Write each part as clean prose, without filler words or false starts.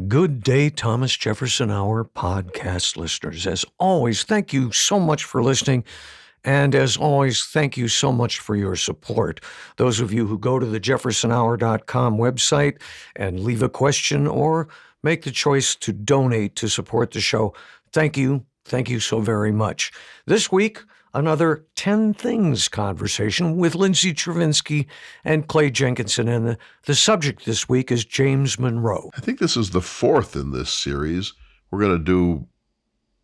Good day, Thomas Jefferson Hour podcast listeners. As always, thank you so much for listening. And as always, thank you so much for your support. Those of you who go to the jeffersonhour.com website and leave a question or make the choice to donate to support the show, thank you. Thank you so very much. This week, another 10 Things conversation with Lindsay Chervinsky and Clay Jenkinson. And the subject this week is James Monroe. I think this is the fourth in this series. We're going to do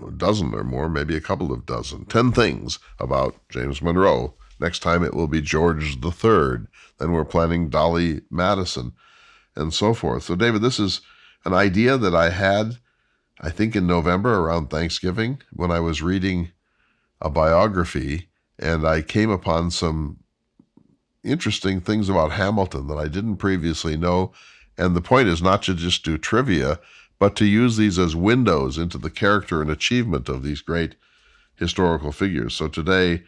a dozen or more, maybe a couple of dozen, 10 things about James Monroe. Next time it will be George III. Then we're planning Dolly Madison and so forth. So, David, this is an idea that I had, I think, in November around Thanksgiving when I was reading a biography, and I came upon some interesting things about Hamilton that I didn't previously know. And the point is not to just do trivia, but to use these as windows into the character and achievement of these great historical figures. So today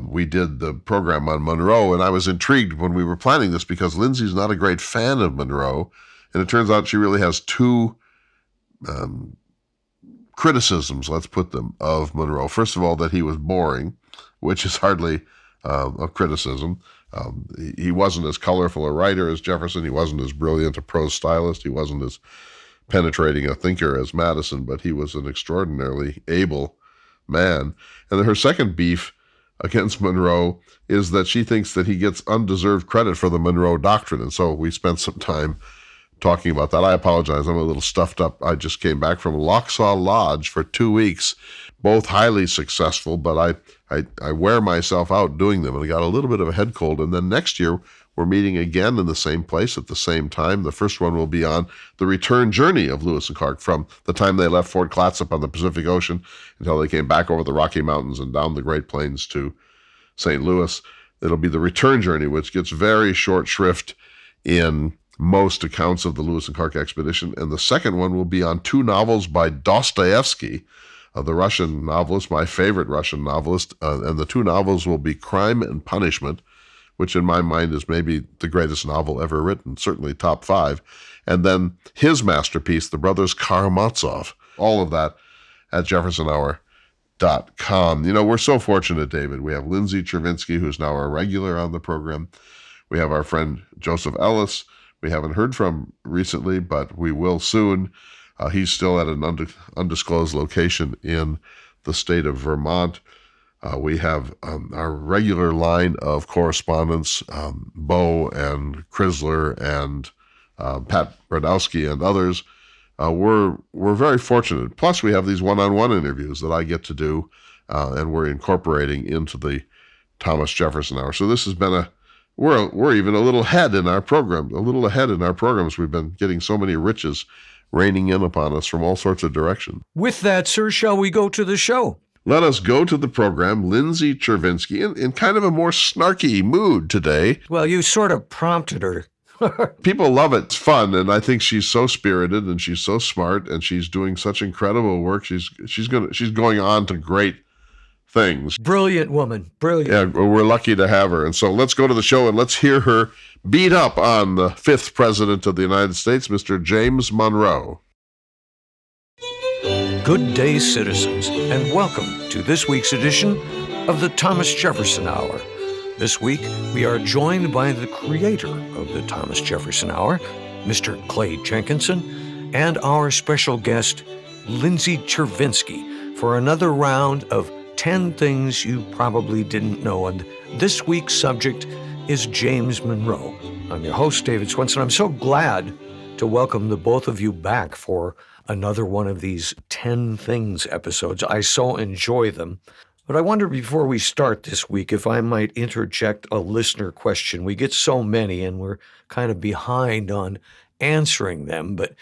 we did the program on Monroe, and I was intrigued when we were planning this because Lindsay's not a great fan of Monroe, and it turns out she really has two criticisms, let's put them, of Monroe. First of all, that he was boring, which is hardly a criticism. He wasn't as colorful a writer as Jefferson. He wasn't as brilliant a prose stylist. He wasn't as penetrating a thinker as Madison, but he was an extraordinarily able man. And her second beef against Monroe is that she thinks that he gets undeserved credit for the Monroe Doctrine. And so we spent some time talking about that. I apologize. I'm a little stuffed up. I just came back from Locksaw Lodge for 2 weeks, both highly successful, but I wear myself out doing them, and I got a little bit of a head cold. And then next year, we're meeting again in the same place at the same time. The first one will be on the return journey of Lewis and Clark from the time they left Fort Clatsop on the Pacific Ocean until they came back over the Rocky Mountains and down the Great Plains to St. Louis. It'll be the return journey, which gets very short shrift in most accounts of the Lewis and Clark expedition. And the second one will be on two novels by Dostoevsky, the Russian novelist, my favorite Russian novelist. And the two novels will be Crime and Punishment, which in my mind is maybe the greatest novel ever written, certainly top 5. And then his masterpiece, The Brothers Karamazov. All of that at jeffersonhour.com. You know, we're so fortunate, David. We have Lindsay Chervinsky, who's now a regular on the program. We have our friend Joseph Ellis. We haven't heard from recently, but we will soon. He's still at an undisclosed location in the state of Vermont. We have our regular line of correspondents, Bo and Chrysler and Pat Brodowski and others. We're very fortunate. Plus, we have these one-on-one interviews that I get to do, and we're incorporating into the Thomas Jefferson Hour. So this has been we're even a little ahead in our program. We've been getting so many riches raining in upon us from all sorts of directions. With that, sir, shall we go to the show? Let us go to the program. Lindsay Chervinsky in kind of a more snarky mood today. Well, you sort of prompted her. People love it. It's fun, and I think she's so spirited and she's so smart and she's doing such incredible work. She's going on to great things. Brilliant woman. Brilliant. Yeah, we're lucky to have her. And so let's go to the show and let's hear her beat up on the 5th President of the United States, Mr. James Monroe. Good day, citizens, and welcome to this week's edition of the Thomas Jefferson Hour. This week, we are joined by the creator of the Thomas Jefferson Hour, Mr. Clay Jenkinson, and our special guest, Lindsay Chervinsky, for another round of 10 Things You Probably Didn't Know. And this week's subject is James Monroe. I'm your host, David Swenson. I'm so glad to welcome the both of you back for another one of these 10 Things episodes. I so enjoy them. But I wonder, before we start this week, if I might interject a listener question. We get so many, and we're kind of behind on answering them. But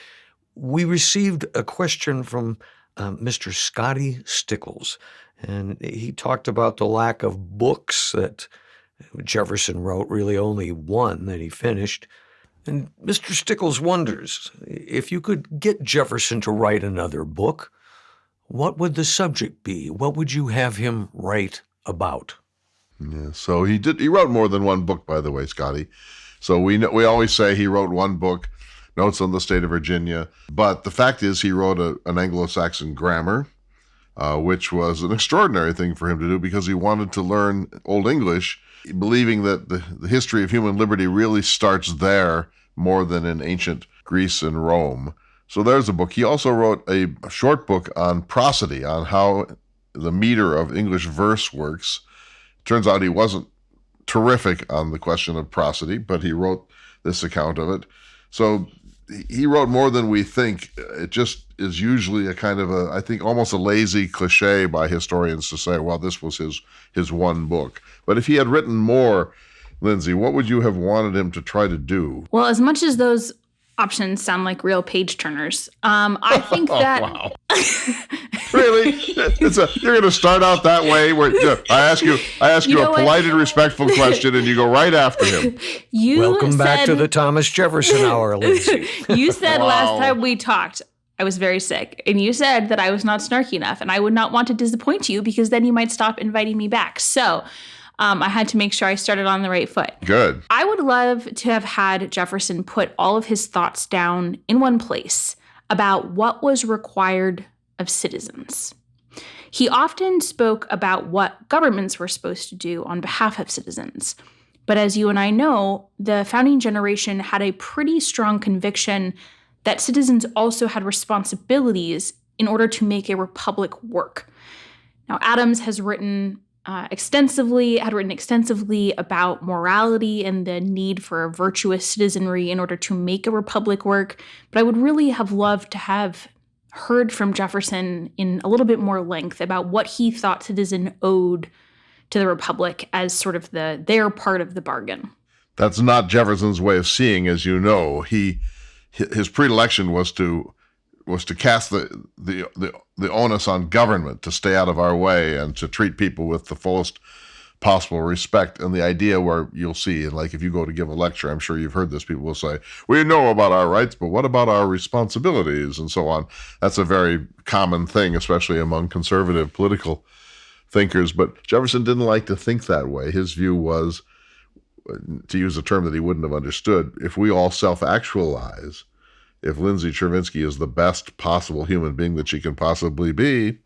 we received a question from Mr. Scotty Stickles, and he talked about the lack of books that Jefferson wrote, really only one that he finished. And Mr. Stickles wonders, if you could get Jefferson to write another book, what would the subject be? What would you have him write about? Yeah, so he wrote more than one book, by the way, Scotty. So we always say he wrote one book, notes on the state of Virginia. But the fact is he wrote an Anglo-Saxon grammar, which was an extraordinary thing for him to do because he wanted to learn Old English, believing that the history of human liberty really starts there more than in ancient Greece and Rome. So there's a book. He also wrote a short book on prosody, on how the meter of English verse works. Turns out he wasn't terrific on the question of prosody, but he wrote this account of it. So he wrote more than we think. It just is usually a kind of I think almost a lazy cliche by historians to say, well, this was his one book. But if he had written more, Lindsay, what would you have wanted him to try to do? Well, as much as those options sound like real page turners, I think that... Wow. Really? You're going to start out that way? Where I ask you a polite and respectful question, and you go right after him. Welcome back to the Thomas Jefferson Hour, Lindsay. You said last time we talked, I was very sick, and you said that I was not snarky enough, and I would not want to disappoint you because then you might stop inviting me back. So I had to make sure I started on the right foot. Good. I would love to have had Jefferson put all of his thoughts down in one place about what was required of citizens. He often spoke about what governments were supposed to do on behalf of citizens. But as you and I know, the founding generation had a pretty strong conviction that citizens also had responsibilities in order to make a republic work. Now, Adams has written extensively about morality and the need for a virtuous citizenry in order to make a republic work. But I would really have loved to have heard from Jefferson in a little bit more length about what he thought citizens owed to the republic as sort of their part of the bargain. That's not Jefferson's way of seeing, as you know. His predilection was to cast the onus on government to stay out of our way and to treat people with the fullest possible respect. And the idea where you'll see, and like if you go to give a lecture, I'm sure you've heard this, people will say, we know about our rights, but what about our responsibilities and so on. That's a very common thing, especially among conservative political thinkers. But Jefferson didn't like to think that way. His view was, to use a term that he wouldn't have understood, if we all self-actualize, if Lindsay Chervinsky is the best possible human being that she can possibly be,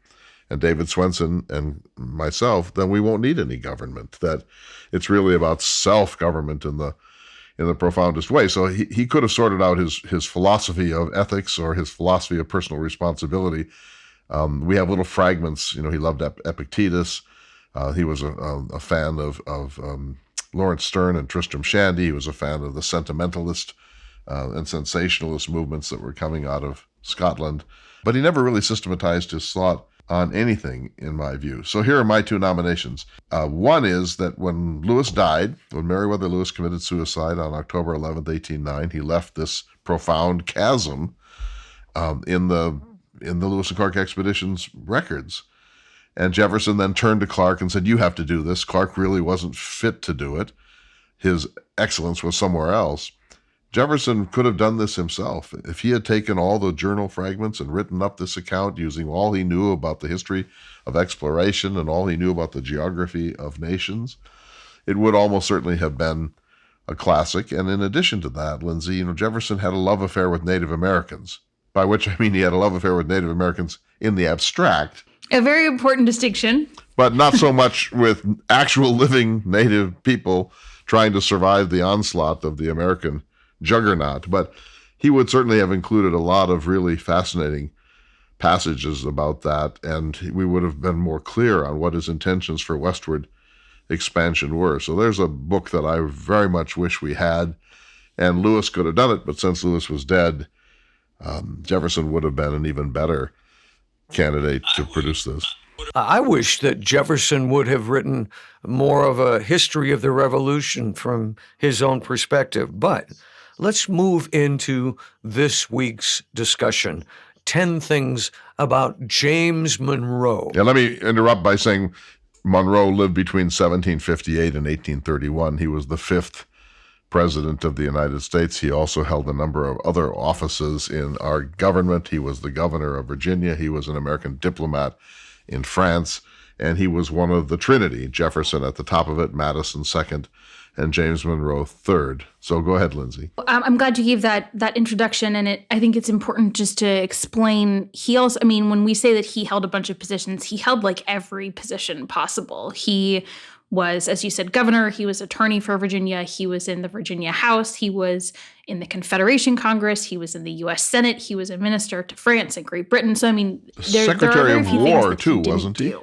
and David Swenson and myself, then we won't need any government. That it's really about self-government in the profoundest way. So he could have sorted out his philosophy of ethics or his philosophy of personal responsibility. We have little fragments. He loved Epictetus. He was a fan of Lawrence Sterne and Tristram Shandy. He was a fan of the sentimentalist and sensationalist movements that were coming out of Scotland. But he never really systematized his thought on anything, in my view. So here are my two nominations. One is that when Lewis died, when Meriwether Lewis committed suicide on October 11th, 1809, he left this profound chasm in the Lewis and Clark expedition's records. And Jefferson then turned to Clark and said, you have to do this. Clark really wasn't fit to do it. His excellence was somewhere else. Jefferson could have done this himself. If he had taken all the journal fragments and written up this account using all he knew about the history of exploration and all he knew about the geography of nations, it would almost certainly have been a classic. And in addition to that, Lindsay, Jefferson had a love affair with Native Americans, by which I mean he had a love affair with Native Americans in the abstract. A very important distinction. But not so much with actual living Native people trying to survive the onslaught of the American juggernaut. But he would certainly have included a lot of really fascinating passages about that, and we would have been more clear on what his intentions for westward expansion were. So there's a book that I very much wish we had, and Lewis could have done it, but since Lewis was dead, Jefferson would have been an even better candidate to produce this. I wish that Jefferson would have written more of a history of the Revolution from his own perspective. But let's move into this week's discussion. 10 things about James Monroe. Yeah, let me interrupt by saying Monroe lived between 1758 and 1831. He was the 5th president of the United States. He also held a number of other offices in our government. He was the governor of Virginia. He was an American diplomat in France, and he was one of the Trinity, Jefferson at the top of it, Madison second, and James Monroe third. So go ahead, Lindsay. I'm glad you gave that introduction, and I think it's important just to explain. He also, when we say that he held a bunch of positions, he held like every position possible. He was, as you said, governor. He was attorney for Virginia. He was in the Virginia House. He was in the Confederation Congress. He was in the U.S. Senate. He was a minister to France and Great Britain. So, Secretary of War, too, wasn't he?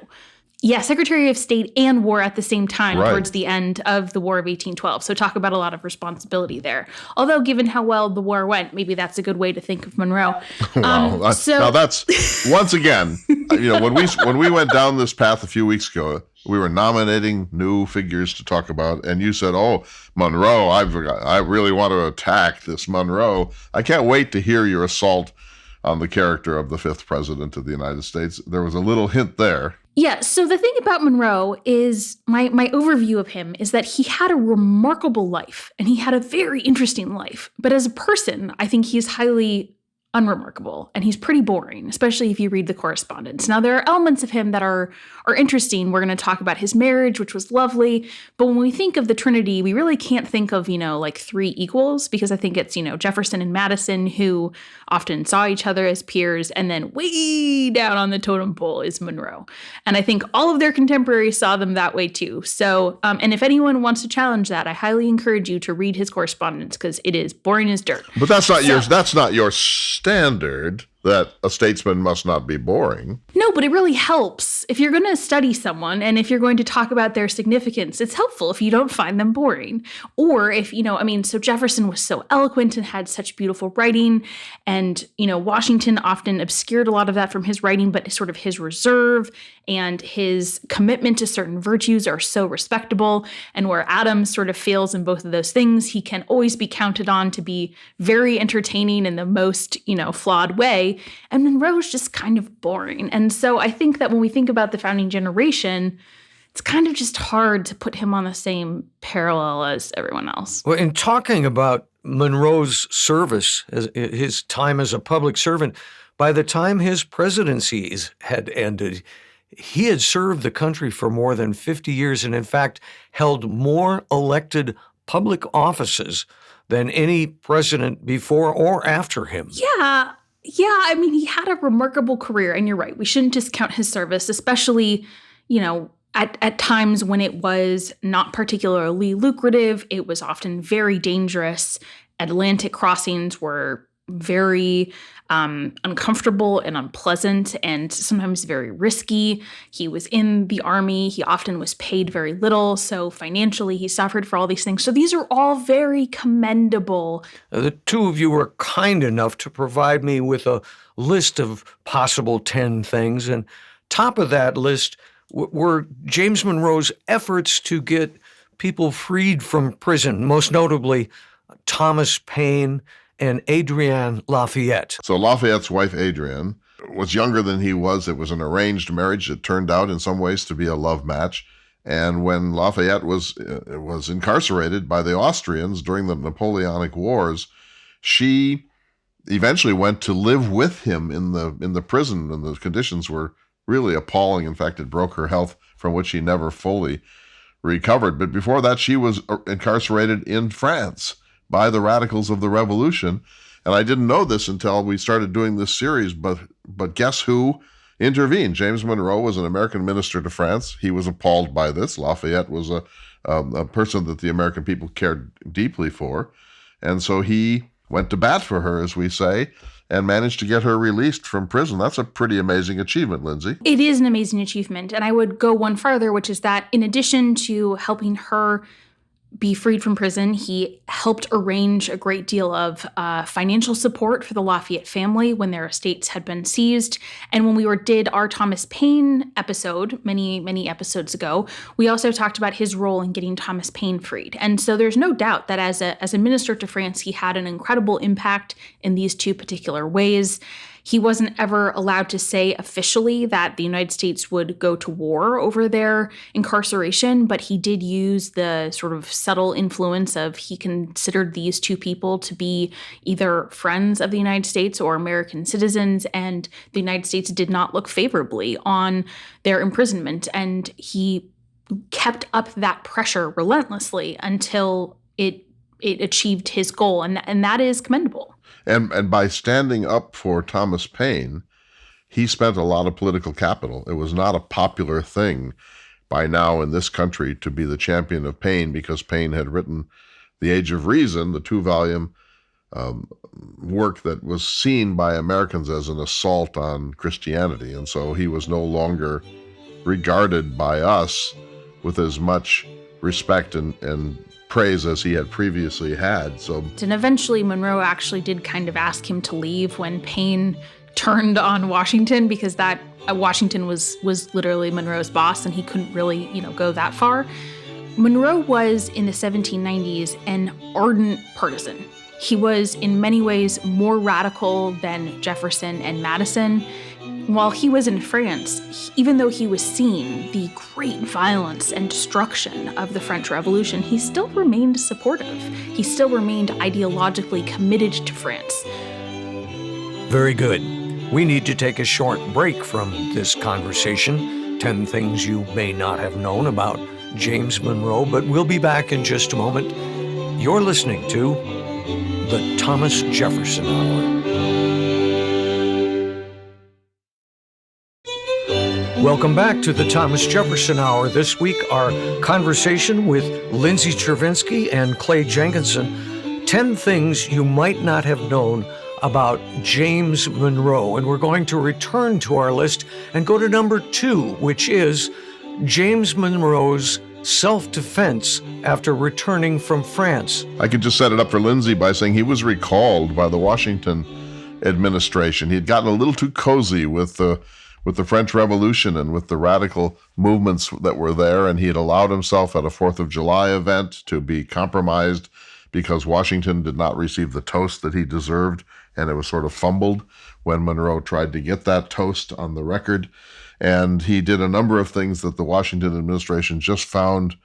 Yeah, Secretary of State and War at the same time, right, towards the end of the War of 1812. So talk about a lot of responsibility there. Although, given how well the war went, maybe that's a good way to think of Monroe. Wow. Now that's, once again, when we went down this path a few weeks ago, we were nominating new figures to talk about, and you said, "Oh, Monroe, I really want to attack this Monroe." I can't wait to hear your assault on the character of the fifth president of the United States. There was a little hint there. Yeah, so the thing about Monroe is, my overview of him is that he had a remarkable life, and he had a very interesting life. But as a person, I think he's highly unremarkable, and he's pretty boring, especially if you read the correspondence. Now, there are elements of him that are interesting. We're going to talk about his marriage, which was lovely. But when we think of the Trinity, we really can't think of, like three equals, because I think it's, Jefferson and Madison, who often saw each other as peers. And then way down on the totem pole is Monroe. And I think all of their contemporaries saw them that way too. So, and if anyone wants to challenge that, I highly encourage you to read his correspondence, because it is boring as dirt. But that's not your standard, that a statesman must not be boring. No, but it really helps. If you're going to study someone and if you're going to talk about their significance, it's helpful if you don't find them boring. Or if, so Jefferson was so eloquent and had such beautiful writing, and, Washington often obscured a lot of that from his writing, but sort of his reserve and his commitment to certain virtues are so respectable. And where Adams sort of fails in both of those things, he can always be counted on to be very entertaining in the most, flawed way. And Monroe's just kind of boring. And so I think that when we think about the founding generation, it's kind of just hard to put him on the same parallel as everyone else. Well, in talking about Monroe's service, his time as a public servant, by the time his presidencies had ended, he had served the country for more than 50 years and, in fact, held more elected public offices than any president before or after him. Yeah, he had a remarkable career, and you're right. We shouldn't discount his service, especially, at times when it was not particularly lucrative. It was often very dangerous. Atlantic crossings were very uncomfortable and unpleasant, and sometimes very risky. He was in the army. He often was paid very little. So financially, he suffered for all these things. So these are all very commendable. The two of you were kind enough to provide me with a list of possible 10 things. And top of that list were James Monroe's efforts to get people freed from prison, most notably Thomas Paine and Adrienne Lafayette. So Lafayette's wife, Adrienne, was younger than he was. It was an arranged marriage. It turned out in some ways to be a love match. And when Lafayette was incarcerated by the Austrians during the Napoleonic Wars, she eventually went to live with him in the prison, and the conditions were really appalling. In fact, it broke her health, from which she never fully recovered. But before that, she was incarcerated in France by the radicals of the Revolution. And I didn't know this until we started doing this series, but guess who intervened? James Monroe was an American minister to France. He was appalled by this. Lafayette was a person that the American people cared deeply for. And so he went to bat for her, as we say, and managed to get her released from prison. That's a pretty amazing achievement, Lindsay. It is an amazing achievement. And I would go one farther, which is that in addition to helping her be freed from prison, he helped arrange a great deal of financial support for the Lafayette family when their estates had been seized. And when we did our Thomas Paine episode many episodes ago, we also talked about his role in getting Thomas Paine freed. And so there's no doubt that as a minister to France, he had an incredible impact in these two particular ways. He wasn't ever allowed to say officially that the United States would go to war over their incarceration, but he did use the sort of subtle influence of he considered these two people to be either friends of the United States or American citizens, and the United States did not look favorably on their imprisonment. And he kept up that pressure relentlessly until it achieved his goal, and that is commendable. And by standing up for Thomas Paine, he spent a lot of political capital. It was not a popular thing by now in this country to be the champion of Paine, because Paine had written The Age of Reason, the 2-volume work that was seen by Americans as an assault on Christianity. And so he was no longer regarded by us with as much respect and praise as he had previously had. And eventually Monroe actually did kind of ask him to leave when Paine turned on Washington, because that Washington was literally Monroe's boss, and he couldn't really, go that far. Monroe was, in the 1790s, an ardent partisan. He was in many ways more radical than Jefferson and Madison. While he was in France, even though he was seeing the great violence and destruction of the French Revolution, he still remained supportive. He still remained ideologically committed to France. Very good. We need to take a short break from this conversation. 10 things you may not have known about James Monroe, but we'll be back in just a moment. You're listening to the Thomas Jefferson Hour. Welcome back to the Thomas Jefferson Hour. This week, our conversation with Lindsay Chervinsky and Clay Jenkinson. 10 things you might not have known about James Monroe. And we're going to return to our list and go to number 2, which is James Monroe's self-defense after returning from France. I could just set it up for Lindsay by saying he was recalled by the Washington administration. He had gotten a little too cozy with the French Revolution and with the radical movements that were there, and he had allowed himself at a 4th of July event to be compromised because Washington did not receive the toast that he deserved, and it was sort of fumbled when Monroe tried to get that toast on the record. And he did a number of things that the Washington administration just found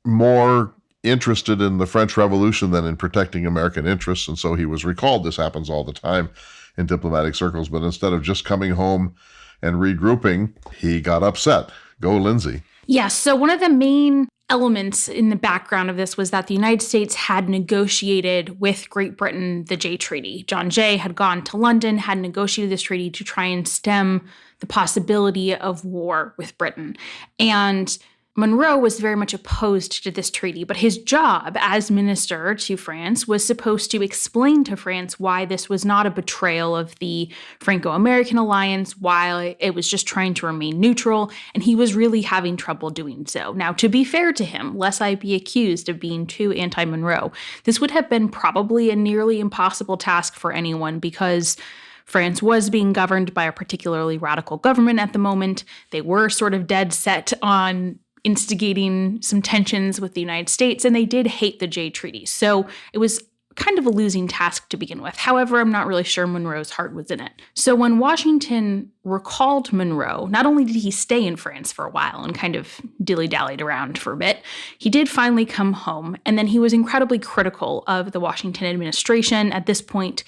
more interested in the French Revolution than in protecting American interests, and so he was recalled. This happens all the time in diplomatic circles, but instead of just coming home and regrouping, he got upset. Go, Lindsay. Yes, so one of the main elements in the background of this was that the United States had negotiated with Great Britain the Jay Treaty. John Jay had gone to London, had negotiated this treaty to try and stem the possibility of war with Britain. And Monroe was very much opposed to this treaty, but his job as minister to France was supposed to explain to France why this was not a betrayal of the Franco-American alliance, why it was just trying to remain neutral, and he was really having trouble doing so. Now, to be fair to him, lest I be accused of being too anti-Monroe, this would have been probably a nearly impossible task for anyone, because France was being governed by a particularly radical government at the moment. They were sort of dead set on instigating some tensions with the United States, and they did hate the Jay Treaty. So it was kind of a losing task to begin with. However, I'm not really sure Monroe's heart was in it. So when Washington recalled Monroe, not only did he stay in France for a while and kind of dilly-dallied around for a bit, he did finally come home, and then he was incredibly critical of the Washington administration. At this point,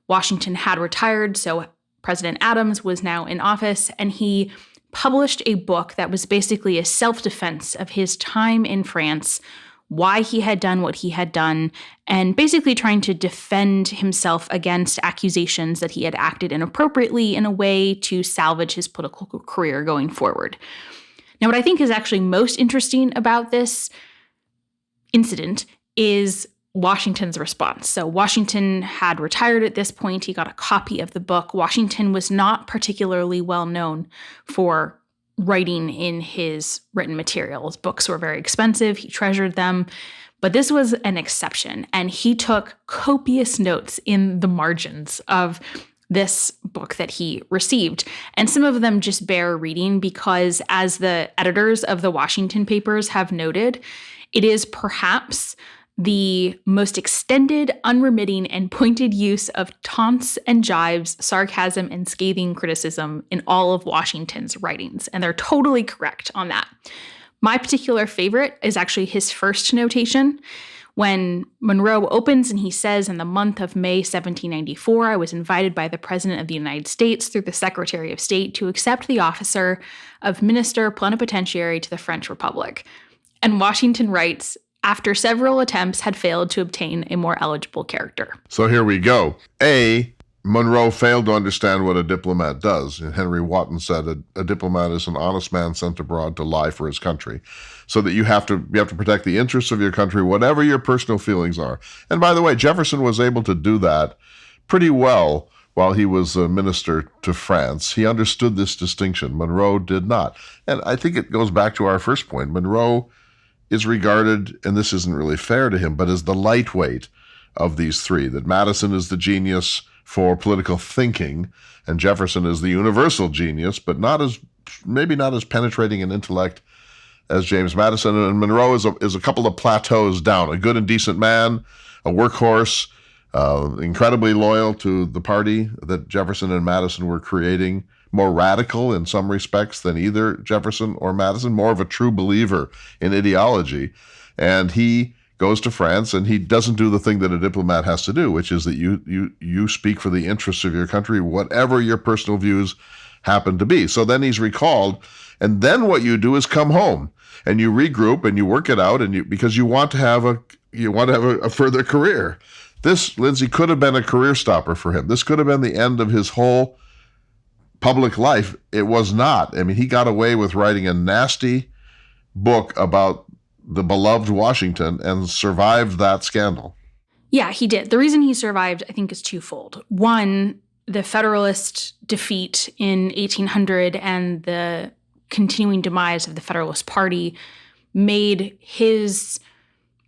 Washington had retired, so President Adams was now in office, and he published a book that was basically a self-defense of his time in France, why he had done what he had done, and basically trying to defend himself against accusations that he had acted inappropriately in a way to salvage his political career going forward. Now, what I think is actually most interesting about this incident is Washington's response. So Washington had retired at this point. He got a copy of the book. Washington was not particularly well known for writing in his written materials. Books were very expensive. He treasured them. But this was an exception, and he took copious notes in the margins of this book that he received. And some of them just bear reading because, as the editors of the Washington papers have noted, it is perhaps the most extended, unremitting, and pointed use of taunts and jibes, sarcasm, and scathing criticism in all of Washington's writings. And they're totally correct on that. My particular favorite is actually his first notation, when Monroe opens and he says, in the month of May 1794, I was invited by the President of the United States through the Secretary of State to accept the officer of Minister Plenipotentiary to the French Republic. And Washington writes, after several attempts had failed to obtain a more eligible character. So here we go. Monroe failed to understand what a diplomat does. And Henry Wotton said a diplomat is an honest man sent abroad to lie for his country. So that you have to protect the interests of your country, whatever your personal feelings are. And by the way, Jefferson was able to do that pretty well while he was a minister to France. He understood this distinction. Monroe did not. And I think it goes back to our first point. Monroe is regarded, and this isn't really fair to him, but as the lightweight of these three, that Madison is the genius for political thinking, and Jefferson is the universal genius, but maybe not as penetrating in intellect as James Madison. And Monroe is a couple of plateaus down, a good and decent man, a workhorse, incredibly loyal to the party that Jefferson and Madison were creating, more radical in some respects than either Jefferson or Madison, more of a true believer in ideology. And he goes to France, and he doesn't do the thing that a diplomat has to do, which is that you speak for the interests of your country, whatever your personal views happen to be. So then he's recalled, and then what you do is come home and you regroup and you work it out, and because you want to have a further career. This, Lindsay, could have been a career stopper for him. This could have been the end of his whole public life. It was not. I mean, he got away with writing a nasty book about the beloved Washington and survived that scandal. Yeah, he did. The reason he survived, I think, is twofold. One, the Federalist defeat in 1800 and the continuing demise of the Federalist Party made his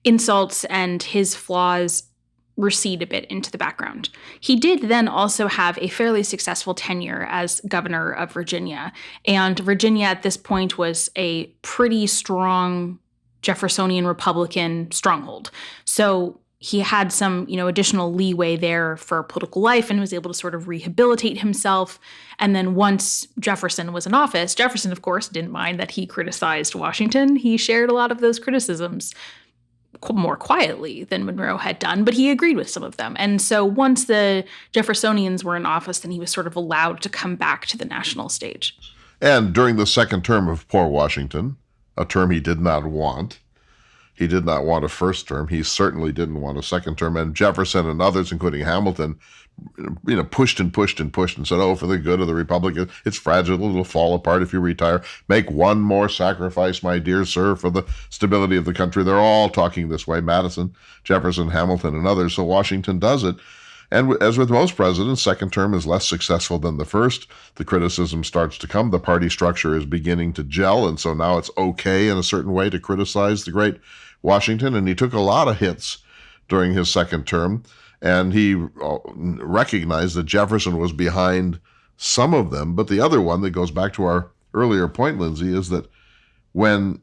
insults and his flaws recede a bit into the background. He did then also have a fairly successful tenure as governor of Virginia. And Virginia at this point was a pretty strong Jeffersonian Republican stronghold. So he had some, additional leeway there for political life and was able to sort of rehabilitate himself. And then once Jefferson was in office, Jefferson, of course, didn't mind that he criticized Washington. He shared a lot of those criticisms more quietly than Monroe had done, but he agreed with some of them. And so once the Jeffersonians were in office, then he was sort of allowed to come back to the national stage. And during the second term of poor Washington, a term he did not want. He did not want a first term. He certainly didn't want a second term. And Jefferson and others, including Hamilton, pushed and said, oh, for the good of the Republic, it's fragile, it'll fall apart if you retire. Make one more sacrifice, my dear sir, for the stability of the country. They're all talking this way, Madison, Jefferson, Hamilton, and others. So Washington does it. And as with most presidents, second term is less successful than the first. The criticism starts to come. The party structure is beginning to gel, and so now it's okay in a certain way to criticize the great Washington. And he took a lot of hits during his second term, and he recognized that Jefferson was behind some of them. But the other one that goes back to our earlier point, Lindsay, is that when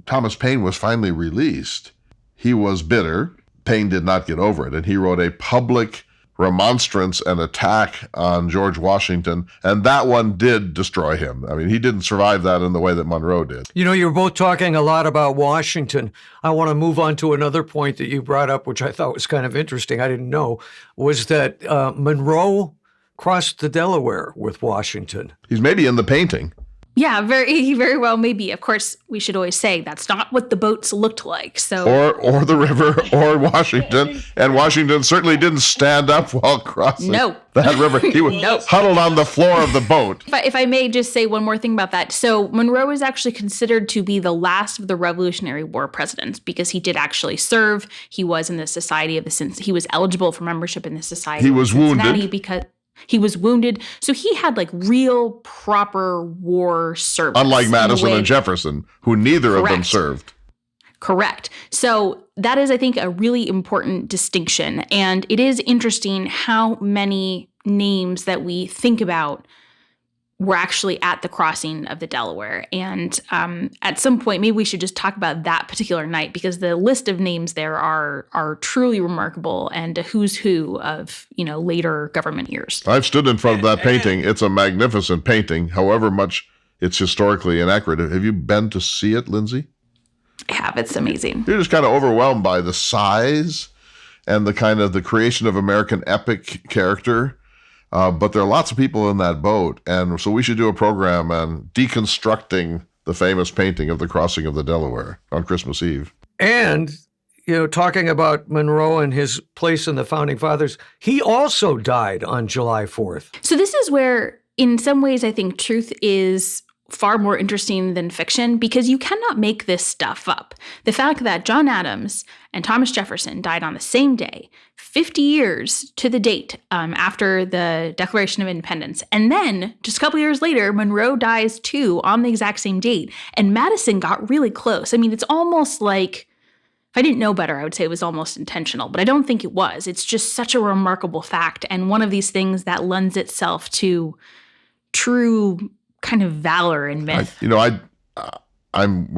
Thomas Paine was finally released, he was bitter. Paine did not get over it, and he wrote a public remonstrance and attack on George Washington, and that one did destroy him. I mean, he didn't survive that in the way that Monroe did. You're both talking a lot about Washington. I want to move on to another point that you brought up, which I thought was kind of interesting. I didn't know, was that Monroe crossed the Delaware with Washington. He's maybe in the painting. Yeah, very well maybe. Of course, we should always say that's not what the boats looked like. So or the river or Washington. And Washington certainly didn't stand up while crossing that river. He was huddled on the floor of the boat. If I may just say one more thing about that. So Monroe is actually considered to be the last of the Revolutionary War presidents because he did actually serve. He was in the Society of the he was eligible for membership in the Society. He was wounded. Because he was wounded. So he had real proper war service. Unlike Madison and Jefferson, who neither of them served. Correct. So that is, I think, a really important distinction. And it is interesting how many names that we think about were actually at the crossing of the Delaware. And at some point, maybe we should just talk about that particular night because the list of names there are truly remarkable and a who's who of, later government years. I've stood in front of that painting. It's a magnificent painting, however much it's historically inaccurate. Have you been to see it, Lindsay? I have. It's amazing. You're just kind of overwhelmed by the size and the kind of the creation of American epic character. But there are lots of people in that boat. And so we should do a program on deconstructing the famous painting of the crossing of the Delaware on Christmas Eve. And, talking about Monroe and his place in the Founding Fathers, he also died on July 4th. So this is where, in some ways, I think truth is far more interesting than fiction, because you cannot make this stuff up. The fact that John Adams and Thomas Jefferson died on the same day, 50 years to the date after the Declaration of Independence, and then just a couple years later, Monroe dies too on the exact same date, and Madison got really close. I mean, it's almost like, if I didn't know better, I would say it was almost intentional, but I don't think it was. It's just such a remarkable fact, and one of these things that lends itself to true kind of valor and myth. We're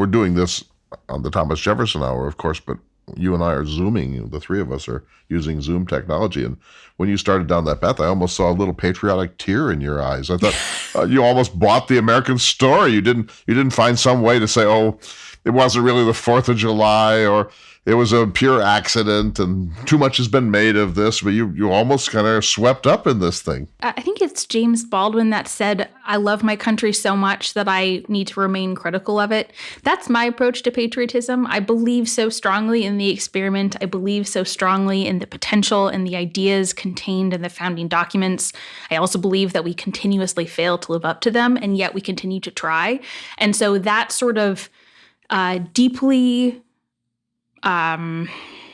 doing this on the Thomas Jefferson Hour, of course, but you and I are Zooming. The three of us are using Zoom technology. And when you started down that path, I almost saw a little patriotic tear in your eyes. I thought you almost bought the American story. You didn't find some way to say, oh, it wasn't really the 4th of July, or it was a pure accident and too much has been made of this, but you almost kind of swept up in this thing. I think it's James Baldwin that said, I love my country so much that I need to remain critical of it. That's my approach to patriotism. I believe so strongly in the experiment. I believe so strongly in the potential and the ideas contained in the founding documents. I also believe that we continuously fail to live up to them, and yet we continue to try. And so that sort of deeply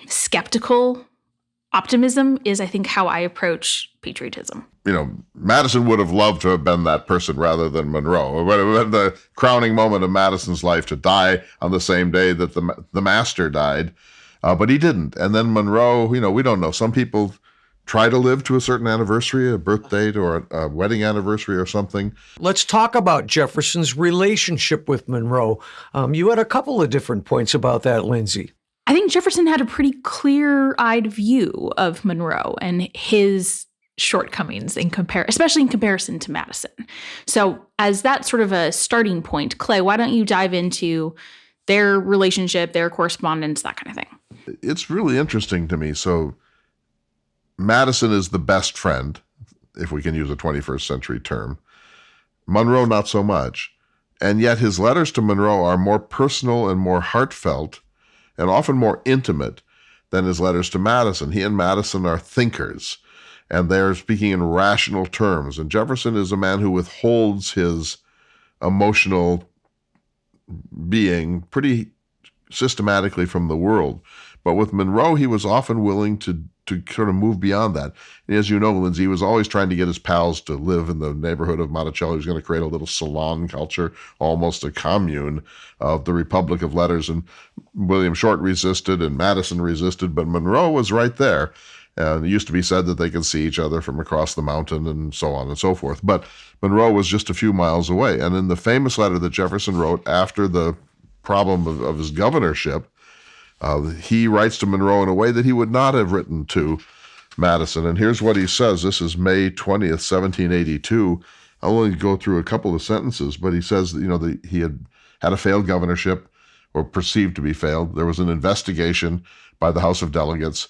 skeptical optimism is, I think, how I approach patriotism. Madison would have loved to have been that person rather than Monroe. It would have been the crowning moment of Madison's life to die on the same day that the master died, but he didn't. And then Monroe, we don't know. Some people try to live to a certain anniversary, a birth date or a wedding anniversary or something. Let's talk about Jefferson's relationship with Monroe. You had a couple of different points about that, Lindsay. I think Jefferson had a pretty clear-eyed view of Monroe and his shortcomings, especially in comparison to Madison. So as that sort of a starting point, Clay, why don't you dive into their relationship, their correspondence, that kind of thing? It's really interesting to me. So Madison is the best friend, if we can use a 21st century term. Monroe, not so much. And yet his letters to Monroe are more personal and more heartfelt and often more intimate than his letters to Madison. He and Madison are thinkers, and they're speaking in rational terms. And Jefferson is a man who withholds his emotional being pretty systematically from the world. But with Monroe, he was often willing to sort of move beyond that. And as you know, Lindsay, he was always trying to get his pals to live in the neighborhood of Monticello. He was going to create a little salon culture, almost a commune of the Republic of Letters. And William Short resisted and Madison resisted, but Monroe was right there. And it used to be said that they could see each other from across the mountain and so on and so forth. But Monroe was just a few miles away. And in the famous letter that Jefferson wrote after the problem of his governorship, he writes to Monroe in a way that he would not have written to Madison. And here's what he says. This is May 20th, 1782. I'll only go through a couple of sentences, but he says that, he had a failed governorship, or perceived to be failed. There was an investigation by the House of Delegates.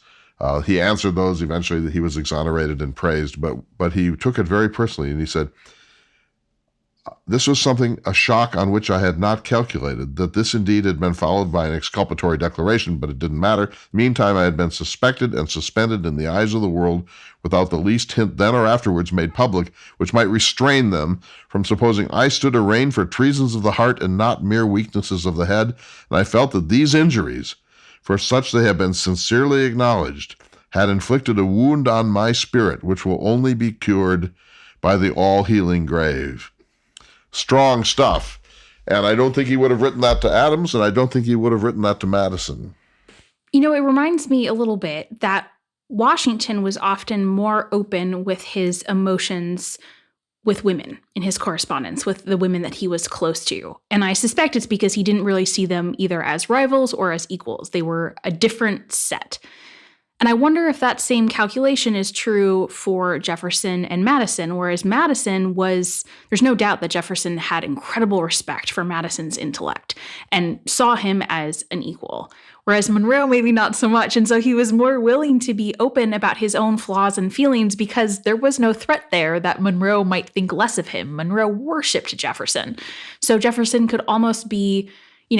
He answered those. Eventually, he was exonerated and praised, but he took it very personally, and he said, "This was a shock on which I had not calculated, that this indeed had been followed by an exculpatory declaration, but it didn't matter. Meantime, I had been suspected and suspended in the eyes of the world without the least hint then or afterwards made public, which might restrain them from supposing I stood arraigned for treasons of the heart and not mere weaknesses of the head. And I felt that these injuries, for such they have been sincerely acknowledged, had inflicted a wound on my spirit, which will only be cured by the all-healing grave." Strong stuff. And I don't think he would have written that to Adams, and I don't think he would have written that to Madison. It reminds me a little bit that Washington was often more open with his emotions with women in his correspondence, with the women that he was close to. And I suspect it's because he didn't really see them either as rivals or as equals. They were a different set. And I wonder if that same calculation is true for Jefferson and Madison, whereas Madison there's no doubt that Jefferson had incredible respect for Madison's intellect and saw him as an equal, whereas Monroe maybe not so much. And so he was more willing to be open about his own flaws and feelings because there was no threat there that Monroe might think less of him. Monroe worshipped Jefferson. So Jefferson could almost be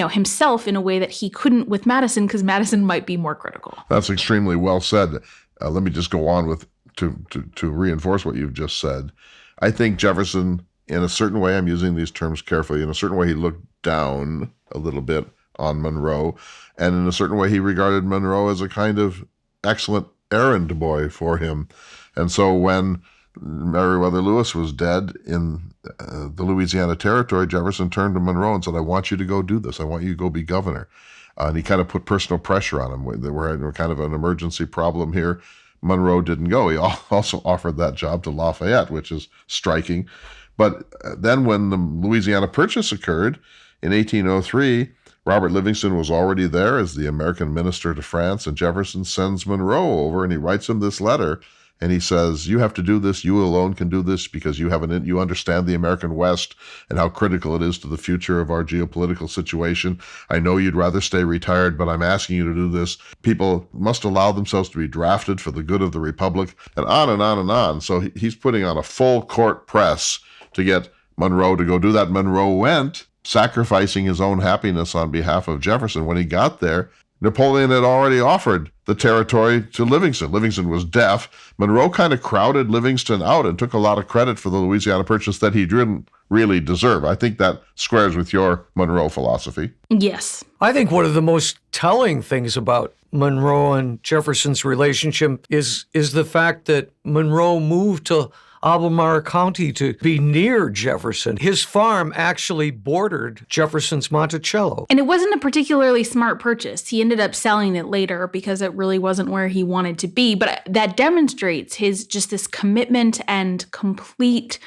himself in a way that he couldn't with Madison because Madison might be more critical. That's extremely well said. Let me just go on to reinforce what you've just said. I think Jefferson, in a certain way, I'm using these terms carefully, in a certain way he looked down a little bit on Monroe, and in a certain way he regarded Monroe as a kind of excellent errand boy for him. And so when Meriwether Lewis was dead in the Louisiana Territory, Jefferson turned to Monroe and said, I want you to go do this. I want you to go be governor. And he kind of put personal pressure on him. We're kind of an emergency problem here. Monroe didn't go. He also offered that job to Lafayette, which is striking. But then when the Louisiana Purchase occurred in 1803, Robert Livingston was already there as the American minister to France, and Jefferson sends Monroe over, and he writes him this letter. And he says, you have to do this. You alone can do this because you understand the American West and how critical it is to the future of our geopolitical situation. I know you'd rather stay retired, but I'm asking you to do this. People must allow themselves to be drafted for the good of the Republic, and on and on and on. So he's putting on a full court press to get Monroe to go do that. Monroe went, sacrificing his own happiness on behalf of Jefferson. When he got there, Napoleon had already offered the territory to Livingston. Livingston was deaf. Monroe kind of crowded Livingston out and took a lot of credit for the Louisiana Purchase that he didn't really deserve. I think that squares with your Monroe philosophy. Yes. I think one of the most telling things about Monroe and Jefferson's relationship is the fact that Monroe moved to Albemarle County to be near Jefferson. His farm actually bordered Jefferson's Monticello. And it wasn't a particularly smart purchase. He ended up selling it later because it really wasn't where he wanted to be. But that demonstrates this commitment and complete,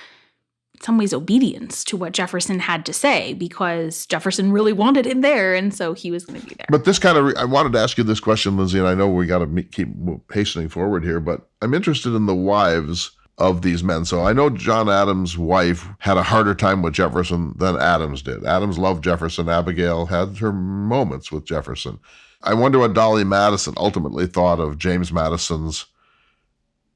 in some ways, obedience to what Jefferson had to say, because Jefferson really wanted him there, and so he was going to be there. But this I wanted to ask you this question, Lindsay, and I know we got to keep hastening forward here, but I'm interested in the wives of these men. So I know John Adams' wife had a harder time with Jefferson than Adams did. Adams loved Jefferson. Abigail had her moments with Jefferson. I wonder what Dolly Madison ultimately thought of James Madison's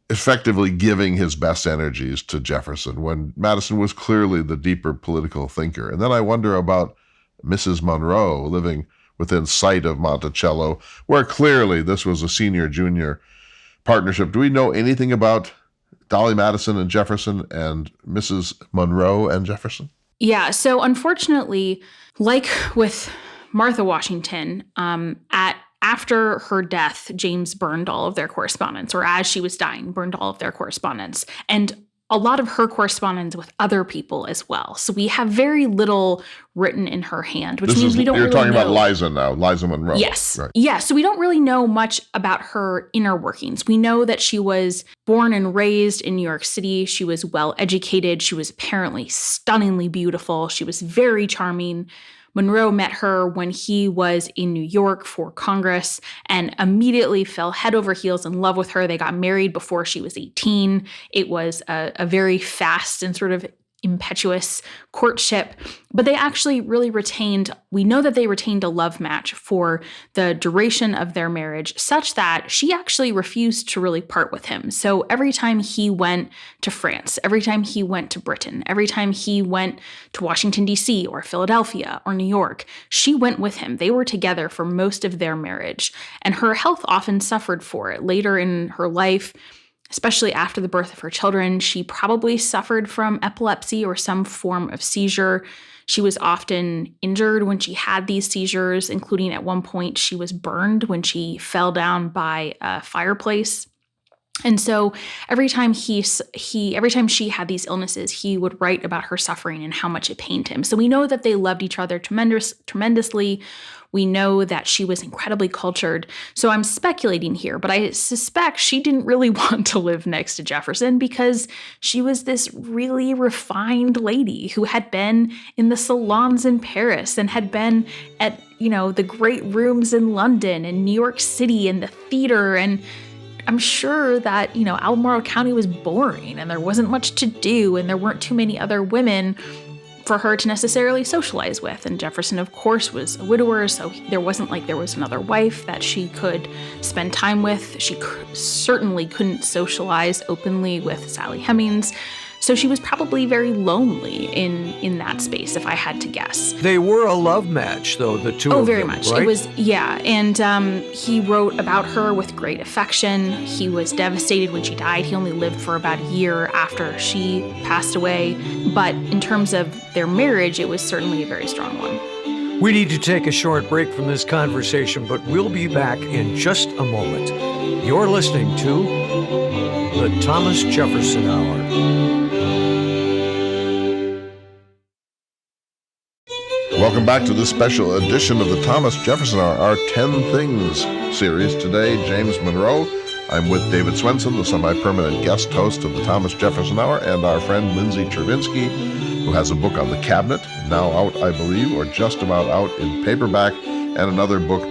effectively giving his best energies to Jefferson when Madison was clearly the deeper political thinker. And then I wonder about Mrs. Monroe living within sight of Monticello, where clearly this was a senior-junior partnership. Do we know anything about Dolly Madison and Jefferson and Mrs. Monroe and Jefferson? Yeah, so unfortunately, like with Martha Washington, after her death, James burned all of their correspondence, or as she was dying, burned all of their correspondence, and a lot of her correspondence with other people as well. So we have very little written in her hand, which means we don't really know. You're talking about Liza now, Liza Monroe. Yes. Right. Yeah, so we don't really know much about her inner workings. We know that she was born and raised in New York City. She was well educated. She was apparently stunningly beautiful. She was very charming. Monroe met her when he was in New York for Congress and immediately fell head over heels in love with her. They got married before she was 18. It was a very fast and sort of impetuous courtship, but they actually really we know that they retained a love match for the duration of their marriage, such that she actually refused to really part with him. So every time he went to France, every time he went to Britain, every time he went to Washington, D.C. or Philadelphia or New York, she went with him. They were together for most of their marriage, and her health often suffered for it. Later in her life, especially after the birth of her children, she probably suffered from epilepsy or some form of seizure. She was often injured when she had these seizures, including at one point she was burned when she fell down by a fireplace. And so every time she had these illnesses, he would write about her suffering and how much it pained him. So we know that they loved each other tremendously. We know that she was incredibly cultured. So I'm speculating here, but I suspect she didn't really want to live next to Jefferson because she was this really refined lady who had been in the salons in Paris and had been at, the great rooms in London and New York City and the theater, and I'm sure that, Albemarle County was boring and there wasn't much to do and there weren't too many other women for her to necessarily socialize with. And Jefferson, of course, was a widower, so there wasn't like there was another wife that she could spend time with. She certainly couldn't socialize openly with Sally Hemings. So she was probably very lonely in that space, if I had to guess. They were a love match, though, the two of them. Oh, very much. Right? It was, yeah. And he wrote about her with great affection. He was devastated when she died. He only lived for about a year after she passed away. But in terms of their marriage, it was certainly a very strong one. We need to take a short break from this conversation, but we'll be back in just a moment. You're listening to the Thomas Jefferson Hour. Welcome back to this special edition of the Thomas Jefferson Hour, our 10 Things series. Today, James Monroe. I'm with David Swenson, the semi-permanent guest host of the Thomas Jefferson Hour, and our friend Lindsay Chervinsky, who has a book on the cabinet, now out, I believe, or just about out in paperback, and another book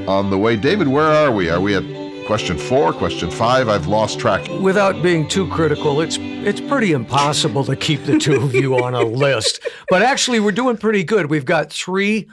on the way. David, where are we? Are we at question 4, question 5? I've lost track. Without being too critical, it's pretty impossible to keep the two of you on a list. But actually, we're doing pretty good. We've got 3,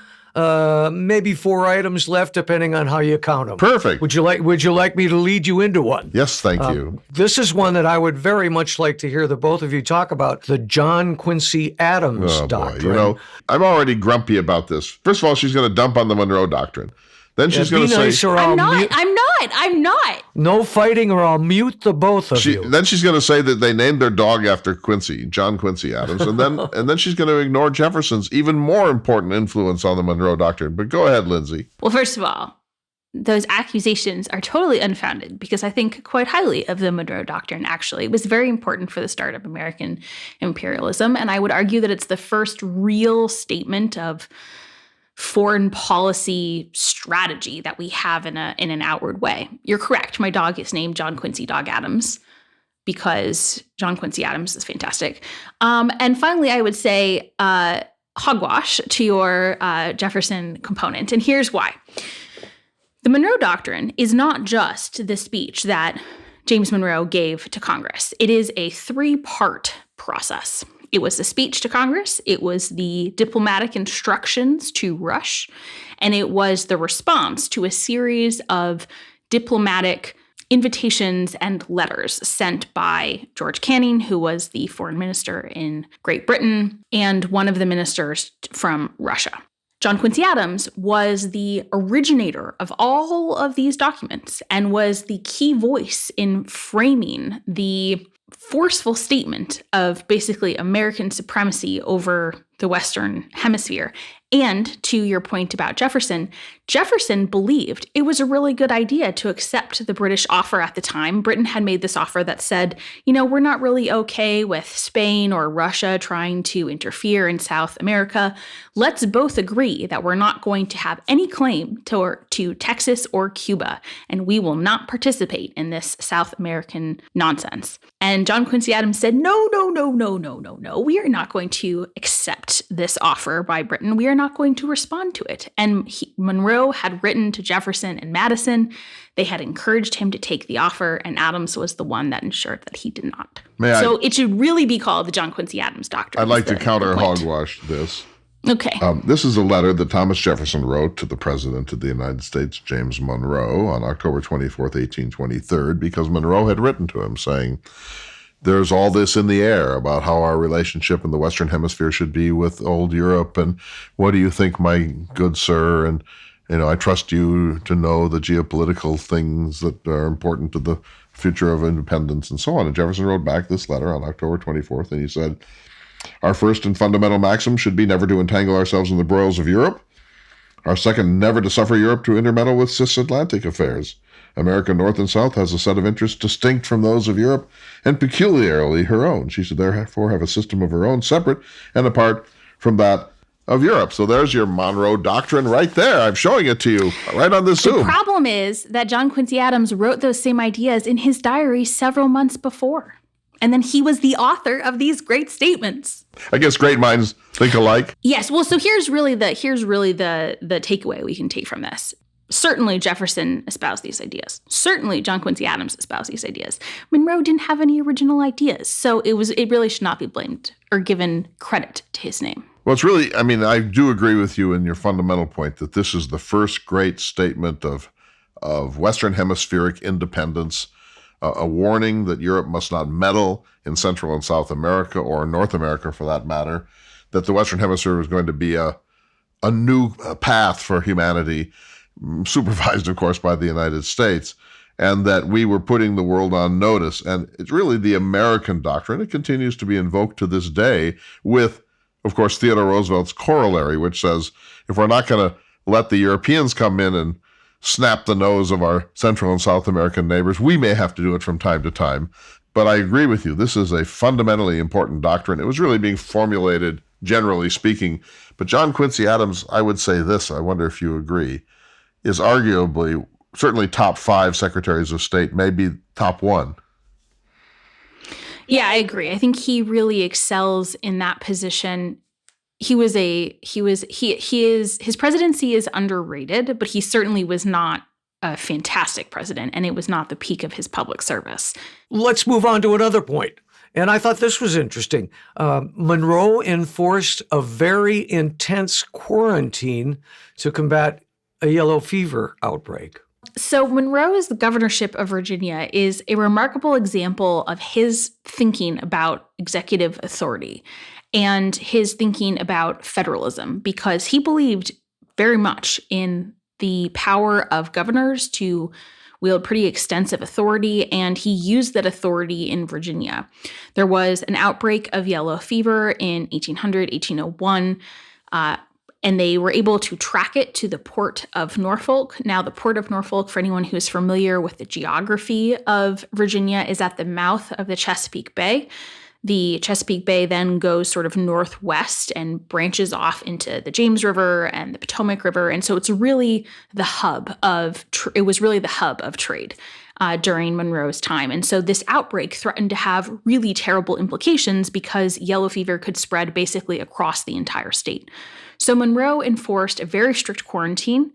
maybe 4 items left, depending on how you count them. Perfect. Would you like me to lead you into one? Yes, thank you. This is one that I would very much like to hear the both of you talk about, the John Quincy Adams Doctrine. Boy, I'm already grumpy about this. First of all, she's going to dump on the Monroe Doctrine. Then she's going to say, I'm not. No fighting or I'll mute the both of you. Then she's going to say that they named their dog after Quincy, John Quincy Adams. And then she's going to ignore Jefferson's even more important influence on the Monroe Doctrine. But go ahead, Lindsay. Well, first of all, those accusations are totally unfounded because I think quite highly of the Monroe Doctrine, actually. It was very important for the start of American imperialism. And I would argue that it's the first real statement of foreign policy strategy that we have in an outward way. You're correct. My dog is named John Quincy Dog Adams because John Quincy Adams is fantastic. And finally, I would say hogwash to your Jefferson component. And here's why. The Monroe Doctrine is not just the speech that James Monroe gave to Congress. It is a 3-part process. It was the speech to Congress, it was the diplomatic instructions to Rush, and it was the response to a series of diplomatic invitations and letters sent by George Canning, who was the foreign minister in Great Britain, and one of the ministers from Russia. John Quincy Adams was the originator of all of these documents and was the key voice in framing the forceful statement of basically American supremacy over the Western Hemisphere. And to your point about Jefferson, Jefferson believed it was a really good idea to accept the British offer at the time. Britain had made this offer that said, we're not really okay with Spain or Russia trying to interfere in South America. Let's both agree that we're not going to have any claim to Texas or Cuba, and we will not participate in this South American nonsense. And John Quincy Adams said, no, we are not going to accept this offer by Britain. We are not going to respond to it. And Monroe had written to Jefferson and Madison. They had encouraged him to take the offer, and Adams was the one that ensured that he did not. So it should really be called the John Quincy Adams Doctrine. I'd like to counter hogwash this. Okay. This is a letter that Thomas Jefferson wrote to the President of the United States, James Monroe, on October 24th, 1823, because Monroe had written to him saying, there's all this in the air about how our relationship in the Western Hemisphere should be with old Europe, and what do you think, my good sir? And, I trust you to know the geopolitical things that are important to the future of independence and so on. And Jefferson wrote back this letter on October 24th, and he said, our first and fundamental maxim should be never to entangle ourselves in the broils of Europe. Our second, never to suffer Europe to intermeddle with cisatlantic affairs. America, North and South, has a set of interests distinct from those of Europe and peculiarly her own. She should therefore have a system of her own, separate and apart from that of Europe. So there's your Monroe Doctrine right there. I'm showing it to you right on this Zoom. The problem is that John Quincy Adams wrote those same ideas in his diary several months before. And then he was the author of these great statements. I guess great minds think alike. Yes. Well, so here's really the takeaway we can take from this. Certainly Jefferson espoused these ideas. Certainly John Quincy Adams espoused these ideas. Monroe didn't have any original ideas, so it really should not be blamed or given credit to his name. Well, it's really, I do agree with you in your fundamental point that this is the first great statement of Western hemispheric independence, a warning that Europe must not meddle in Central and South America, or North America for that matter, that the Western Hemisphere was going to be a new path for humanity, supervised, of course, by the United States, and that we were putting the world on notice. And it's really the American doctrine. It continues to be invoked to this day with, of course, Theodore Roosevelt's corollary, which says, if we're not going to let the Europeans come in and snap the nose of our Central and South American neighbors, we may have to do it from time to time. But I agree with you. This is a fundamentally important doctrine. It was really being formulated, generally speaking. But John Quincy Adams, I would say this, I wonder if you agree, is arguably, certainly top 5 secretaries of state, maybe top 1. Yeah, I agree. I think he really excels in that position. His presidency is underrated, but he certainly was not a fantastic president, and it was not the peak of his public service. Let's move on to another point. And I thought this was interesting. Monroe enforced a very intense quarantine to combat a yellow fever outbreak. So Monroe's governorship of Virginia is a remarkable example of his thinking about executive authority and his thinking about federalism, because he believed very much in the power of governors to wield pretty extensive authority, and he used that authority in Virginia. There was an outbreak of yellow fever in 1800, 1801, and they were able to track it to the port of Norfolk. Now, the port of Norfolk, for anyone who is familiar with the geography of Virginia, is at the mouth of the Chesapeake Bay. The Chesapeake Bay then goes sort of northwest and branches off into the James River and the Potomac River, and so it's really the hub of trade during Monroe's time. And so this outbreak threatened to have really terrible implications because yellow fever could spread basically across the entire state. So Monroe enforced a very strict quarantine.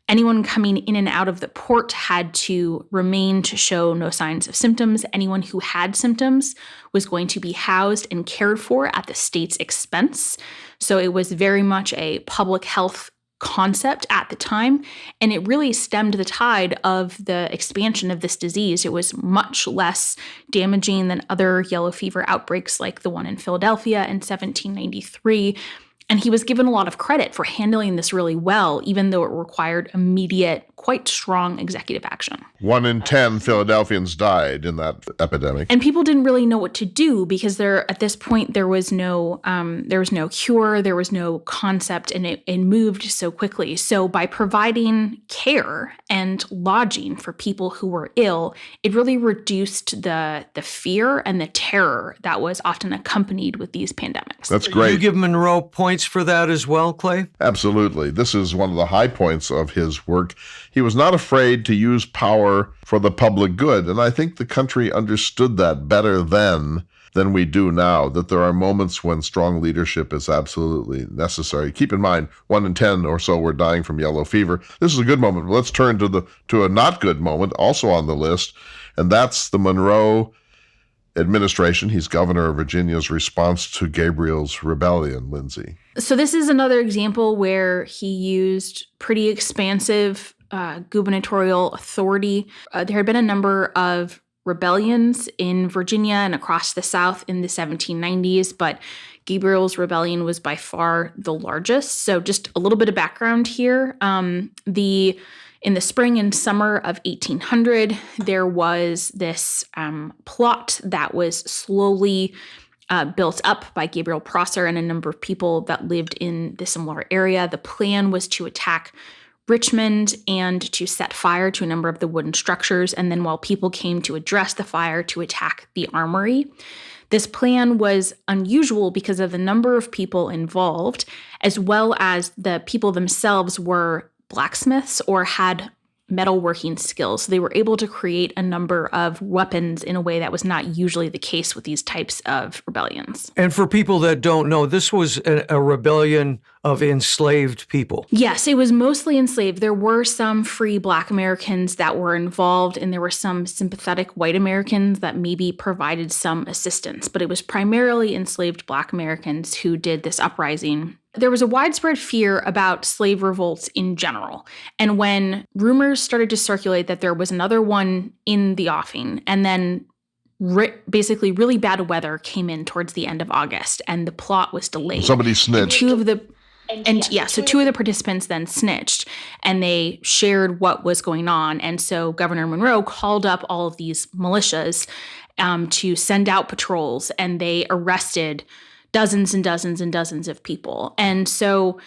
Anyone coming in and out of the port had to remain to show no signs of symptoms. Anyone who had symptoms was going to be housed and cared for at the state's expense. So it was very much a public health concept at the time, and it really stemmed the tide of the expansion of this disease. It was much less damaging than other yellow fever outbreaks like the one in Philadelphia in 1793. And he was given a lot of credit for handling this really well, even though it required immediate, quite strong executive action. 1 in 10 Philadelphians died in that epidemic. And people didn't really know what to do because at this point there was no cure, there was no concept, and it moved so quickly. So by providing care and lodging for people who were ill, it really reduced the fear and the terror that was often accompanied with these pandemics. That's great. You give Monroe points for that as well, Clay? Absolutely. This is one of the high points of his work. He was not afraid to use power for the public good, and I think the country understood that better then than we do now, that there are moments when strong leadership is absolutely necessary. Keep in mind, 1 in 10 or so were dying from yellow fever. This is a good moment. Let's turn to a not good moment, also on the list, and that's the Monroe administration. He's governor of Virginia's response to Gabriels Rebellion, Lindsay. So this is another example where he used pretty expansive gubernatorial authority. There had been a number of rebellions in Virginia and across the South in the 1790s, but Gabriels Rebellion was by far the largest. So just a little bit of background here. In the spring and summer of 1800, there was this plot that was slowly built up by Gabriel Prosser and a number of people that lived in the similar area. The plan was to attack Richmond and to set fire to a number of the wooden structures, and then while people came to address the fire, to attack the armory. This plan was unusual because of the number of people involved, as well as the people themselves were blacksmiths or had metalworking skills. So they were able to create a number of weapons in a way that was not usually the case with these types of rebellions. And for people that don't know, this was a rebellion of enslaved people. Yes, it was mostly enslaved. There were some free Black Americans that were involved, and there were some sympathetic white Americans that maybe provided some assistance. But it was primarily enslaved Black Americans who did this uprising. There was a widespread fear about slave revolts in general. And when rumors started to circulate that there was another one in the offing, and then basically really bad weather came in towards the end of August, and the plot was delayed. Somebody snitched. Two of the participants then snitched, and they shared what was going on. And so Governor Monroe called up all of these militias to send out patrols, and they arrested dozens and dozens and dozens of people. And so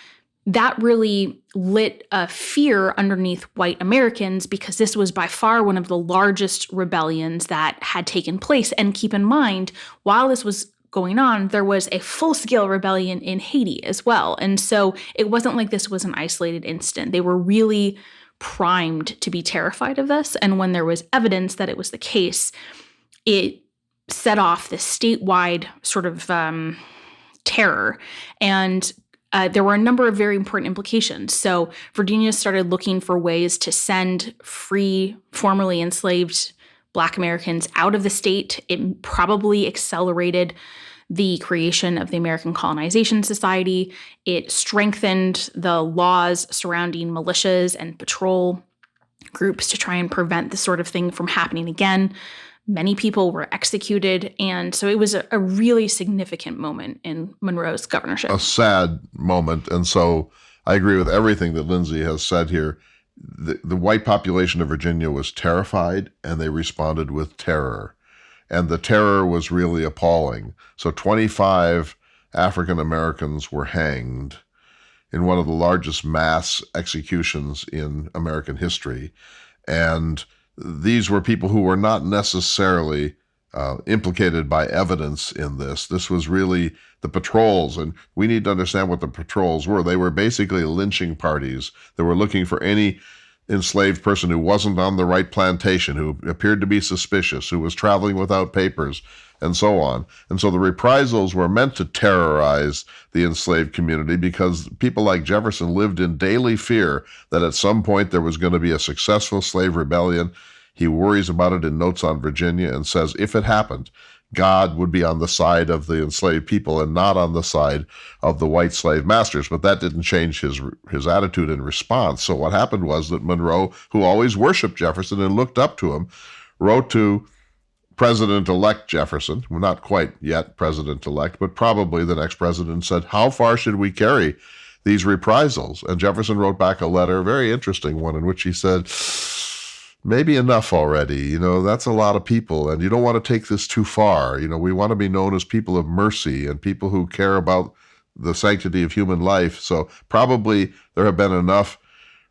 that really lit a fear underneath white Americans, because this was by far one of the largest rebellions that had taken place. And keep in mind, while this was going on, there was a full-scale rebellion in Haiti as well. And so it wasn't like this was an isolated incident. They were really primed to be terrified of this. And when there was evidence that it was the case, it set off this statewide sort of terror. And there were a number of very important implications. So Virginia started looking for ways to send free, formerly enslaved Black Americans out of the state. It probably accelerated the creation of the American Colonization Society. It strengthened the laws surrounding militias and patrol groups to try and prevent this sort of thing from happening again. Many people were executed, and so it was a really significant moment in Monroe's governorship. A sad moment, and so I agree with everything that Lindsay has said here. The white population of Virginia was terrified, and they responded with terror. And the terror was really appalling. So 25 African Americans were hanged in one of the largest mass executions in American history. And these were people who were not necessarily implicated by evidence in this. This was really the patrols, and we need to understand what the patrols were. They were basically lynching parties that were looking for any enslaved person who wasn't on the right plantation, who appeared to be suspicious, who was traveling without papers, and so on. And so the reprisals were meant to terrorize the enslaved community, because people like Jefferson lived in daily fear that at some point there was going to be a successful slave rebellion. He worries about it in Notes on Virginia and says if it happened, God would be on the side of the enslaved people and not on the side of the white slave masters. But that didn't change his attitude in response. So what happened was that Monroe, who always worshiped Jefferson and looked up to him, wrote to President-elect Jefferson, well, not quite yet President-elect, but probably the next president, and said, how far should we carry these reprisals? And Jefferson wrote back a letter, a very interesting one, in which he said, maybe enough already. That's a lot of people, and you don't want to take this too far. We want to be known as people of mercy and people who care about the sanctity of human life. So probably there have been enough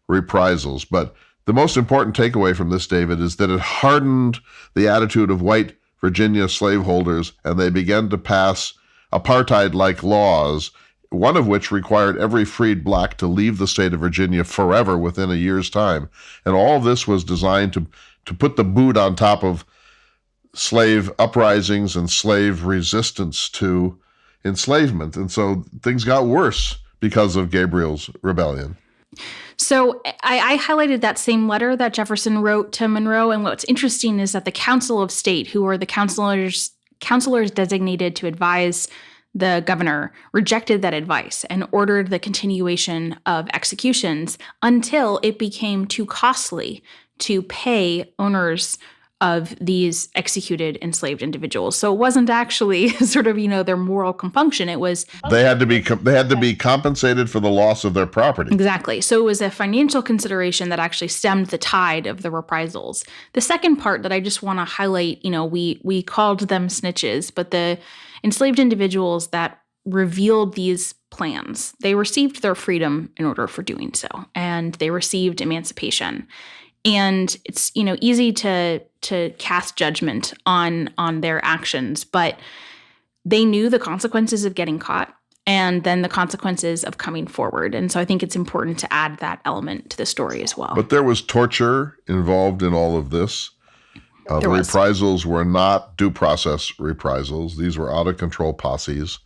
reprisals. But the most important takeaway from this, David, is that it hardened the attitude of white Virginia slaveholders, and they began to pass apartheid-like laws, one of which required every freed Black to leave the state of Virginia forever within a year's time. And all this was designed to put the boot on top of slave uprisings and slave resistance to enslavement. And so things got worse because of Gabriels' Rebellion. So I highlighted that same letter that Jefferson wrote to Monroe. And what's interesting is that the Council of State, who were the counselors designated to advise the governor, rejected that advice and ordered the continuation of executions until it became too costly to pay owners of these executed enslaved individuals. So it wasn't actually sort of, their moral compunction. It was they had to be compensated for the loss of their property. Exactly. So it was a financial consideration that actually stemmed the tide of the reprisals. The second part that I just want to highlight, we called them snitches, but the enslaved individuals that revealed these plans, they received their freedom in order for doing so, and they received emancipation. And it's, easy to cast judgment on their actions, but they knew the consequences of getting caught, and then the consequences of coming forward. And so I think it's important to add that element to the story as well. But there was torture involved in all of this. The reprisals were not due process reprisals. These were out-of-control posses.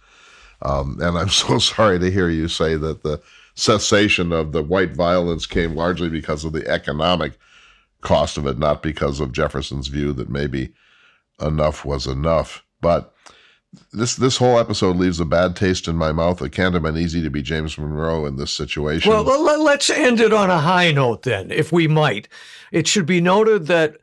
And I'm so sorry to hear you say that the cessation of the white violence came largely because of the economic cost of it, not because of Jefferson's view that maybe enough was enough. But this whole episode leaves a bad taste in my mouth. It can't have been easy to be James Monroe in this situation. Well, let's end it on a high note then, if we might. It should be noted that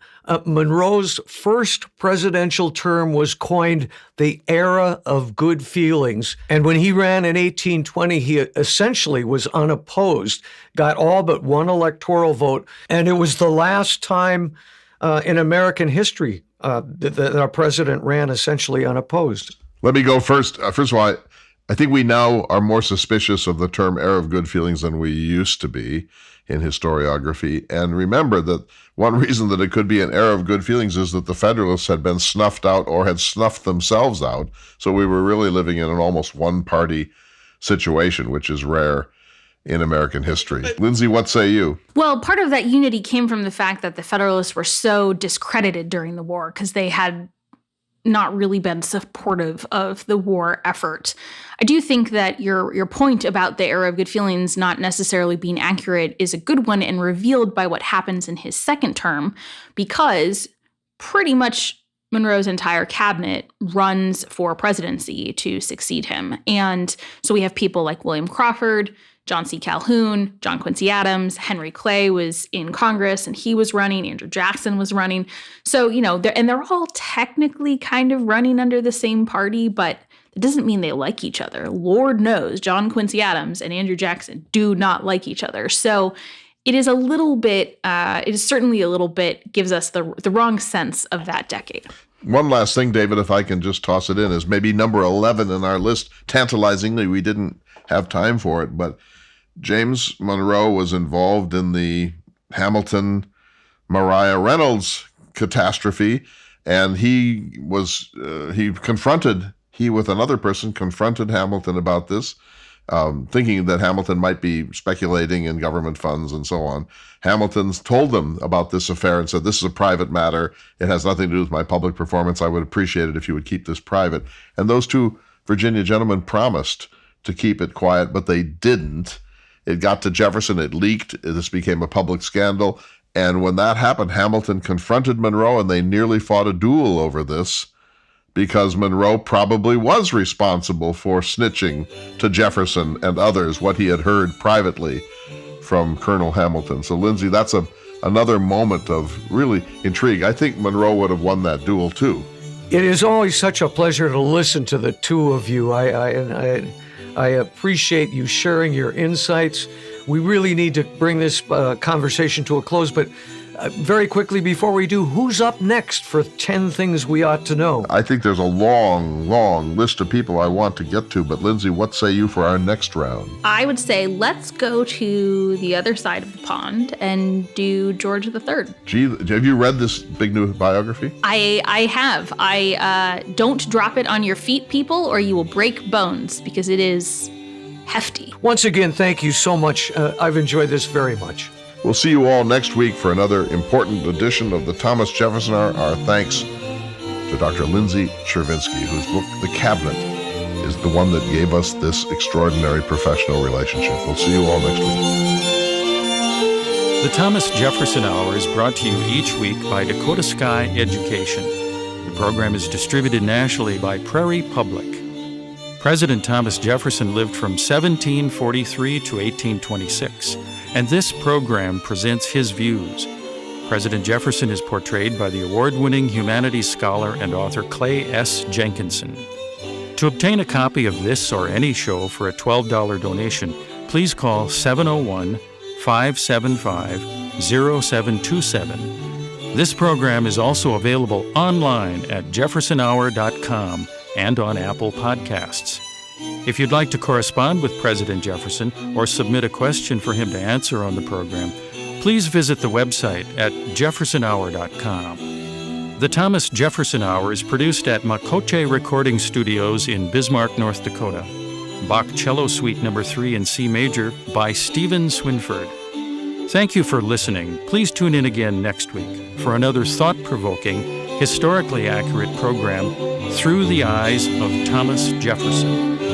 Monroe's first presidential term was coined the era of good feelings. And when he ran in 1820, he essentially was unopposed, got all but one electoral vote. And it was the last time in American history that our president ran essentially unopposed. Let me go first. First of all, I think we now are more suspicious of the term era of good feelings than we used to be in historiography. And remember that one reason that it could be an era of good feelings is that the Federalists had been snuffed out or had snuffed themselves out. So we were really living in an almost one-party situation, which is rare in American history. Lindsay, what say you? Well, part of that unity came from the fact that the Federalists were so discredited during the war because they had not really been supportive of the war effort. I do think that your point about the era of good feelings not necessarily being accurate is a good one and revealed by what happens in his second term, because pretty much Monroe's entire cabinet runs for presidency to succeed him. And so we have people like William Crawford, John C. Calhoun, John Quincy Adams, Henry Clay was in Congress and he was running, Andrew Jackson was running. So, they're all technically kind of running under the same party, but it doesn't mean they like each other. Lord knows John Quincy Adams and Andrew Jackson do not like each other. So it is certainly a little bit gives us the wrong sense of that decade. One last thing, David, if I can just toss it in, is maybe number 11 in our list. Tantalizingly, we didn't have time for it, but James Monroe was involved in the Hamilton-Maria Reynolds catastrophe, and he with another person confronted Hamilton about this, thinking that Hamilton might be speculating in government funds and so on. Hamilton told them about this affair and said, "This is a private matter. It has nothing to do with my public performance. I would appreciate it if you would keep this private." And those two Virginia gentlemen promised to keep it quiet, but they didn't. It got to Jefferson, it leaked, this became a public scandal, and when that happened, Hamilton confronted Monroe, and they nearly fought a duel over this, because Monroe probably was responsible for snitching to Jefferson and others what he had heard privately from Colonel Hamilton. So, Lindsay, that's another moment of really intrigue. I think Monroe would have won that duel, too. It is always such a pleasure to listen to the two of you. I appreciate you sharing your insights. We really need to bring this conversation to a close, but very quickly before we do, who's up next for 10 Things We Ought to Know? I think there's a long, long list of people I want to get to, but Lindsay, what say you for our next round? I would say let's go to the other side of the pond and do George III. Gee, have you read this big new biography? I have. Don't drop it on your feet, people, or you will break bones, because it is hefty. Once again, thank you so much. I've enjoyed this very much. We'll see you all next week for another important edition of the Thomas Jefferson Hour. Our thanks to Dr. Lindsay Chervinsky, whose book, The Cabinet, is the one that gave us this extraordinary professional relationship. We'll see you all next week. The Thomas Jefferson Hour is brought to you each week by Dakota Sky Education. The program is distributed nationally by Prairie Public. President Thomas Jefferson lived from 1743 to 1826, and this program presents his views. President Jefferson is portrayed by the award-winning humanities scholar and author Clay S. Jenkinson. To obtain a copy of this or any show for a $12 donation, please call 701-575-0727. This program is also available online at jeffersonhour.com and on Apple Podcasts. If you'd like to correspond with President Jefferson or submit a question for him to answer on the program, please visit the website at jeffersonhour.com. The Thomas Jefferson Hour is produced at Makoche Recording Studios in Bismarck, North Dakota. Bach Cello Suite No. 3 in C major by Stephen Swinford. Thank you for listening. Please tune in again next week for another thought-provoking, historically accurate program, Through the Eyes of Thomas Jefferson.